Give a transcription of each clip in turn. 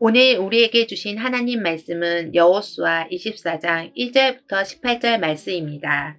오늘 우리에게 주신 하나님 말씀은 여호수아 24장 1절부터 18절 말씀입니다.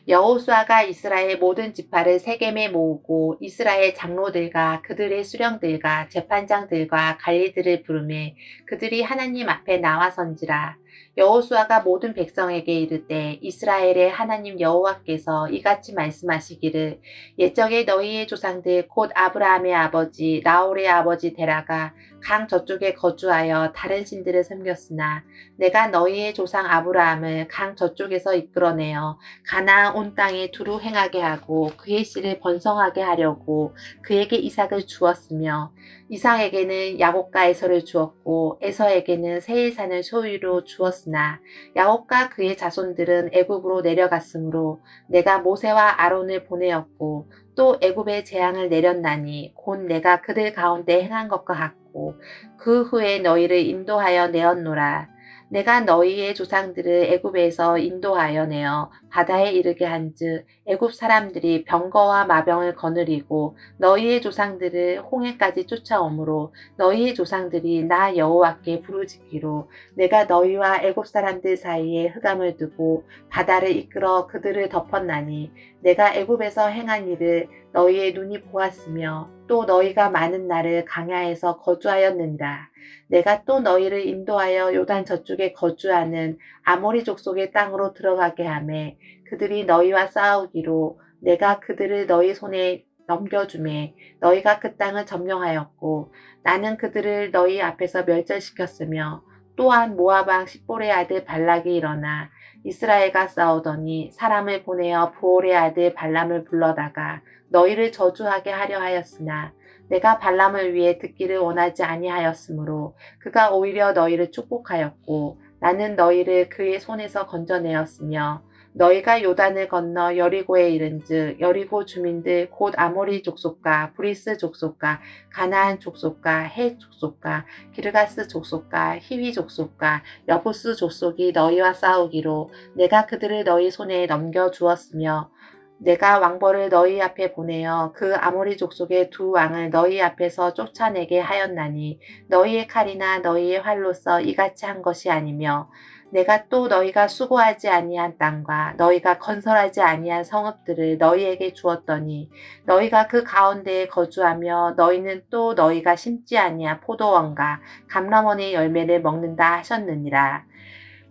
여호수아가 이스라엘 모든 지파를 세겜에 모으고 이스라엘 장로들과 그들의 수령들과 재판장들과 관리들을 부르매 그들이 하나님 앞에 나와선지라. 여호수아가 모든 백성에게 이르되 이스라엘의 하나님 여호와께서 이같이 말씀하시기를 옛적에 너희의 조상들 곧 아브라함의 아버지 나홀의 아버지 데라가 강 저쪽에 거주하여 다른 신들을 섬겼으나 내가 너희의 조상 아브라함을 강 저쪽에서 이끌어내어 가나안 온 땅에 두루 행하게 하고 그의 씨를 번성하게 하려고 그에게 이삭을 주었으며 이삭에게는 야곱과 에서를 주었고 에서에게는 세일산을 소유로 주었으나 야곱과 그의 자손들은 애굽으로 내려갔으므로 내가 모세와 아론을 보내었고 또 애굽에 재앙을 내렸나니 곧 내가 그들 가운데 행한 것과 같고 그 후에 너희를 인도하여 내었노라. 내가 너희의 조상들을 애굽에서 인도하여 내어 바다에 이르게 한즉 애굽 사람들이 병거와 마병을 거느리고 너희의 조상들을 홍해까지 쫓아오므로 너희의 조상들이 나 여호와께 부르짖기로 내가 너희와 애굽 사람들 사이에 흑암을 두고 바다를 이끌어 그들을 덮었나니 내가 애굽에서 행한 일을 너희의 눈이 보았으며 또 너희가 많은 날을 강야에서 거주하였느니라. 내가 또 너희를 인도하여 요단 저쪽에 거주하는 아모리 족속의 땅으로 들어가게 하매 그들이 너희와 싸우기로 내가 그들을 너희 손에 넘겨주매 너희가 그 땅을 점령하였고 나는 그들을 너희 앞에서 멸절시켰으며 또한 모압 왕 십볼의 아들 발락이 일어나 이스라엘과 싸우더니 사람을 보내어 부올의 아들 발람을 불러다가 너희를 저주하게 하려 하였으나 내가 발람을 위해 듣기를 원하지 아니하였으므로 그가 오히려 너희를 축복하였고 나는 너희를 그의 손에서 건져내었으며 너희가 요단을 건너 여리고에 이른즉 여리고 주민들 곧 아모리 족속과 브리스 족속과 가나안 족속과 헷 족속과 기르가스 족속과 히위 족속과 여부스 족속이 너희와 싸우기로 내가 그들을 너희 손에 넘겨 주었으며 내가 왕벌을 너희 앞에 보내어 그 아모리 족속의 두 왕을 너희 앞에서 쫓아내게 하였나니 너희의 칼이나 너희의 활로서 이같이 한 것이 아니며 내가 또 너희가 수고하지 아니한 땅과 너희가 건설하지 아니한 성읍들을 너희에게 주었더니 너희가 그 가운데에 거주하며 너희는 또 너희가 심지 아니한 포도원과 감람원의 열매를 먹는다 하셨느니라.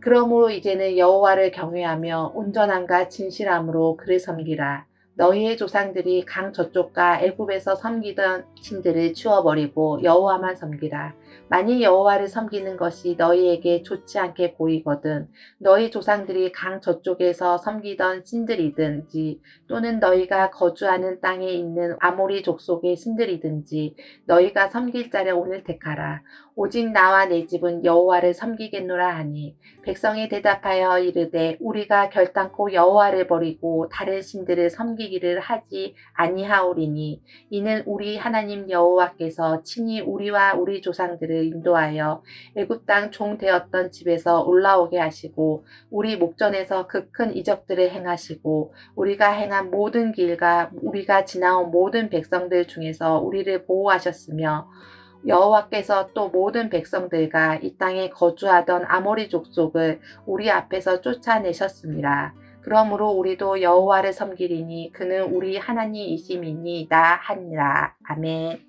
그러므로 이제는 여호와를 경외하며 온전함과 진실함으로 그를 섬기라. 너희의 조상들이 강 저쪽과 애굽에서 섬기던 신들을 치워버리고 여호와만 섬기라. 만일 여호와를 섬기는 것이 너희에게 좋지 않게 보이거든 너희 조상들이 강 저쪽에서 섬기던 신들이든지 또는 너희가 거주하는 땅에 있는 아모리 족속의 신들이든지 너희가 섬길 자를 오늘 택하라. 오직 나와 내 집은 여호와를 섬기겠노라 하니 백성이 대답하여 이르되 우리가 결단코 여호와를 버리고 다른 신들을 섬기기를 하지 아니하오리니 이는 우리 하나님 여호와께서 친히 우리와 우리 조상들을 인도하여 애굽 땅 종 되었던 집에서 올라오게 하시고 우리 목전에서 그 큰 이적들을 행하시고 우리가 행한 모든 길과 우리가 지나온 모든 백성들 중에서 우리를 보호하셨으며 여호와께서 또 모든 백성들과 이 땅에 거주하던 아모리 족속을 우리 앞에서 쫓아내셨습니다. 그러므로 우리도 여호와를 섬기리니 그는 우리 하나님이심이니이다 하니라. 아멘.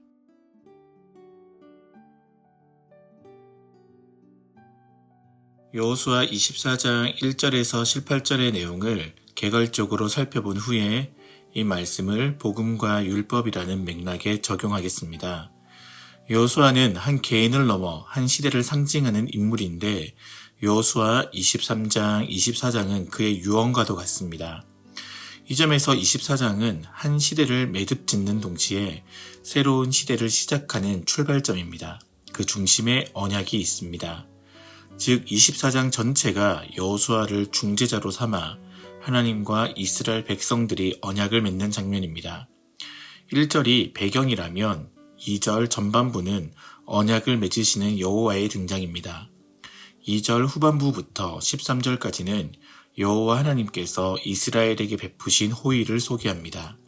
여호수아 24장 1절에서 18절의 내용을 개괄적으로 살펴본 후에 이 말씀을 복음과 율법이라는 맥락에 적용하겠습니다. 여호수아는 한 개인을 넘어 한 시대를 상징하는 인물인데 여호수아 23장, 24장은 그의 유언과도 같습니다. 이 점에서 24장은 한 시대를 매듭 짓는 동시에 새로운 시대를 시작하는 출발점입니다. 그 중심에 언약이 있습니다. 즉 24장 전체가 여호수아를 중재자로 삼아 하나님과 이스라엘 백성들이 언약을 맺는 장면입니다. 1절이 배경이라면 2절 전반부는 언약을 맺으시는 여호와의 등장입니다. 2절 후반부부터 13절까지는 여호와 하나님께서 이스라엘에게 베푸신 호의를 소개합니다.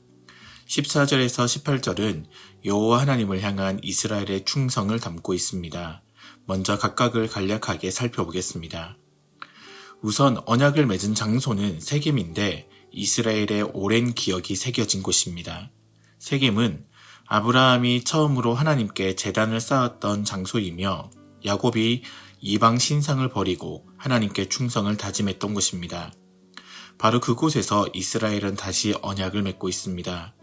14절에서 18절은 여호와 하나님을 향한 이스라엘의 충성을 담고 있습니다. 먼저 각각을 간략하게 살펴보겠습니다. 우선 언약을 맺은 장소는 세겜인데 이스라엘의 오랜 기억이 새겨진 곳입니다. 세겜은 아브라함이 처음으로 하나님께 제단을 쌓았던 장소이며 야곱이 이방 신상을 버리고 하나님께 충성을 다짐했던 곳입니다. 바로 그곳에서 이스라엘은 다시 언약을 맺고 있습니다.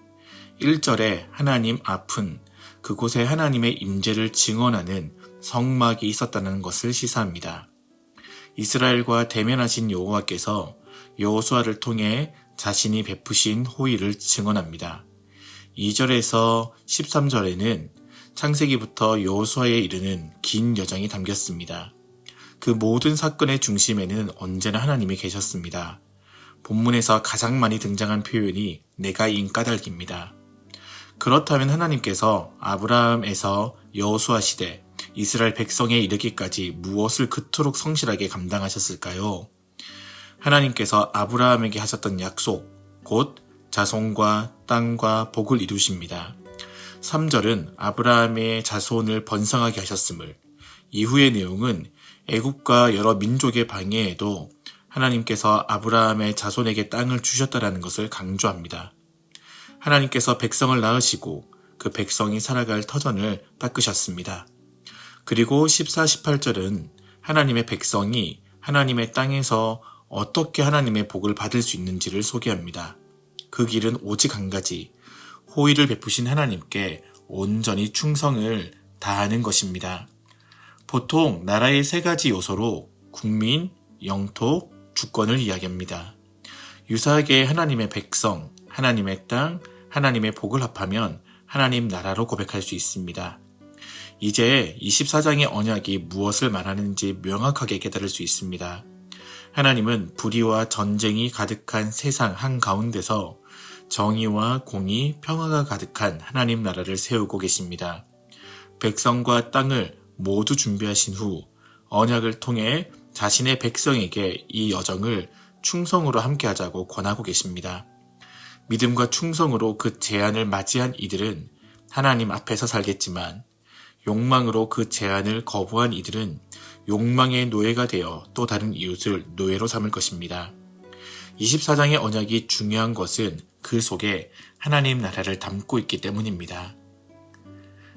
1절에 하나님 앞은 그곳에 하나님의 임재를 증언하는 성막이 있었다는 것을 시사합니다. 이스라엘과 대면하신 여호와께서 여호수아를 통해 자신이 베푸신 호의를 증언합니다. 2절에서 13절에는 창세기부터 여호수아에 이르는 긴 여정이 담겼습니다. 그 모든 사건의 중심에는 언제나 하나님이 계셨습니다. 본문에서 가장 많이 등장한 표현이 내가인 까닭입니다. 그렇다면 하나님께서 아브라함에서 여호수아 시대 이스라엘 백성에 이르기까지 무엇을 그토록 성실하게 감당하셨을까요? 하나님께서 아브라함에게 하셨던 약속, 곧 자손과 땅과 복을 이루십니다. 3절은 아브라함의 자손을 번성하게 하셨음을, 이후의 내용은 애국과 여러 민족의 방해에도 하나님께서 아브라함의 자손에게 땅을 주셨다라는 것을 강조합니다. 하나님께서 백성을 낳으시고 그 백성이 살아갈 터전을 닦으셨습니다. 그리고 14, 18절은 하나님의 백성이 하나님의 땅에서 어떻게 하나님의 복을 받을 수 있는지를 소개합니다. 그 길은 오직 한 가지, 호의를 베푸신 하나님께 온전히 충성을 다하는 것입니다. 보통 나라의 세 가지 요소로 국민, 영토, 주권을 이야기합니다. 유사하게 하나님의 백성, 하나님의 땅, 하나님의 복을 합하면 하나님 나라로 고백할 수 있습니다. 이제 24장의 언약이 무엇을 말하는지 명확하게 깨달을 수 있습니다. 하나님은 불의와 전쟁이 가득한 세상 한가운데서 정의와 공의, 평화가 가득한 하나님 나라를 세우고 계십니다. 백성과 땅을 모두 준비하신 후 언약을 통해 자신의 백성에게 이 여정을 충성으로 함께하자고 권하고 계십니다. 믿음과 충성으로 그 제안을 맞이한 이들은 하나님 앞에서 살겠지만 욕망으로 그 제안을 거부한 이들은 욕망의 노예가 되어 또 다른 이웃을 노예로 삼을 것입니다. 24장의 언약이 중요한 것은 그 속에 하나님 나라를 담고 있기 때문입니다.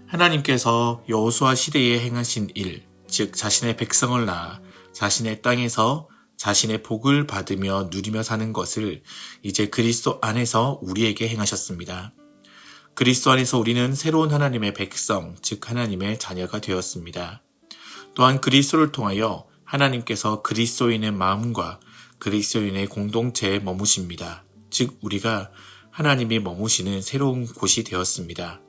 하나님께서 여호수아 시대에 행하신 일, 즉 자신의 백성을 낳아 자신의 땅에서 자신의 복을 받으며 누리며 사는 것을 이제 그리스도 안에서 우리에게 행하셨습니다. 그리스도 안에서 우리는 새로운 하나님의 백성, 즉 하나님의 자녀가 되었습니다. 또한 그리스도를 통하여 하나님께서 그리스도인의 마음과 그리스도인의 공동체에 머무십니다. 즉 우리가 하나님이 머무시는 새로운 곳이 되었습니다.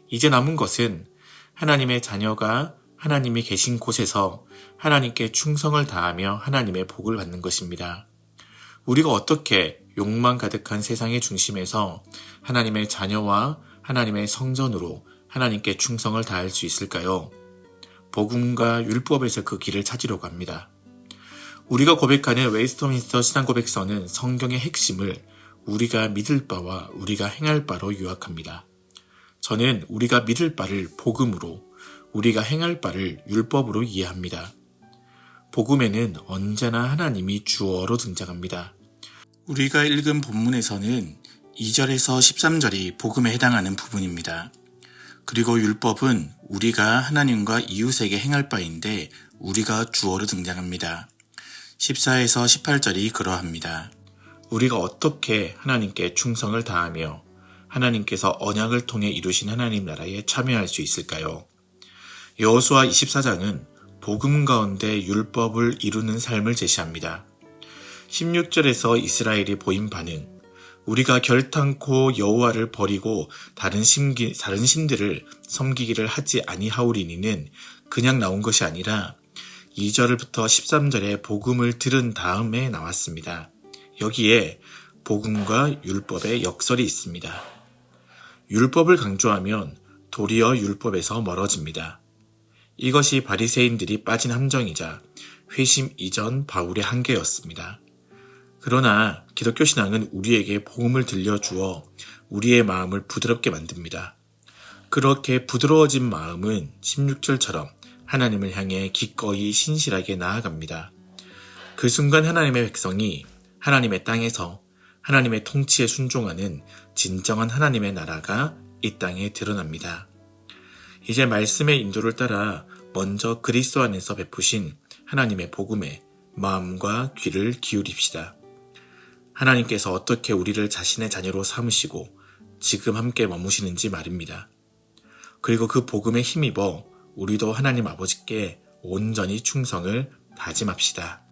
이제 남은 것은 하나님의 자녀가 하나님이 계신 곳에서 하나님께 충성을 다하며 하나님의 복을 받는 것입니다. 우리가 어떻게 욕망 가득한 세상의 중심에서 하나님의 자녀와 하나님의 성전으로 하나님께 충성을 다할 수 있을까요? 복음과 율법에서 그 길을 찾으려고 합니다. 우리가 고백하는 웨스트민스터 신앙고백서는 성경의 핵심을 우리가 믿을 바와 우리가 행할 바로 요약합니다. 저는 우리가 믿을 바를 복음으로, 우리가 행할 바를 율법으로 이해합니다. 복음에는 언제나 하나님이 주어로 등장합니다. 우리가 읽은 본문에서는 2절에서 13절이 복음에 해당하는 부분입니다. 그리고 율법은 우리가 하나님과 이웃에게 행할 바인데 우리가 주어로 등장합니다. 14에서 18절이 그러합니다. 우리가 어떻게 하나님께 충성을 다하며 하나님께서 언약을 통해 이루신 하나님 나라에 참여할 수 있을까요? 여호수아 24장은 복음 가운데 율법을 이루는 삶을 제시합니다. 16절에서 이스라엘이 보인 반응, 우리가 결탄코 여호와를 버리고 다른 신들을 섬기기를 하지 아니하오리니는 그냥 나온 것이 아니라 2절부터 13절에 복음을 들은 다음에 나왔습니다. 여기에 복음과 율법의 역설이 있습니다. 율법을 강조하면 도리어 율법에서 멀어집니다. 이것이 바리새인들이 빠진 함정이자 회심 이전 바울의 한계였습니다. 그러나 기독교 신앙은 우리에게 복음을 들려주어 우리의 마음을 부드럽게 만듭니다. 그렇게 부드러워진 마음은 16절처럼 하나님을 향해 기꺼이 신실하게 나아갑니다. 그 순간 하나님의 백성이 하나님의 땅에서 하나님의 통치에 순종하는 진정한 하나님의 나라가 이 땅에 드러납니다. 이제 말씀의 인도를 따라 먼저 그리스도 안에서 베푸신 하나님의 복음에 마음과 귀를 기울입시다. 하나님께서 어떻게 우리를 자신의 자녀로 삼으시고 지금 함께 머무시는지 말입니다. 그리고 그 복음에 힘입어 우리도 하나님 아버지께 온전히 충성을 다짐합시다.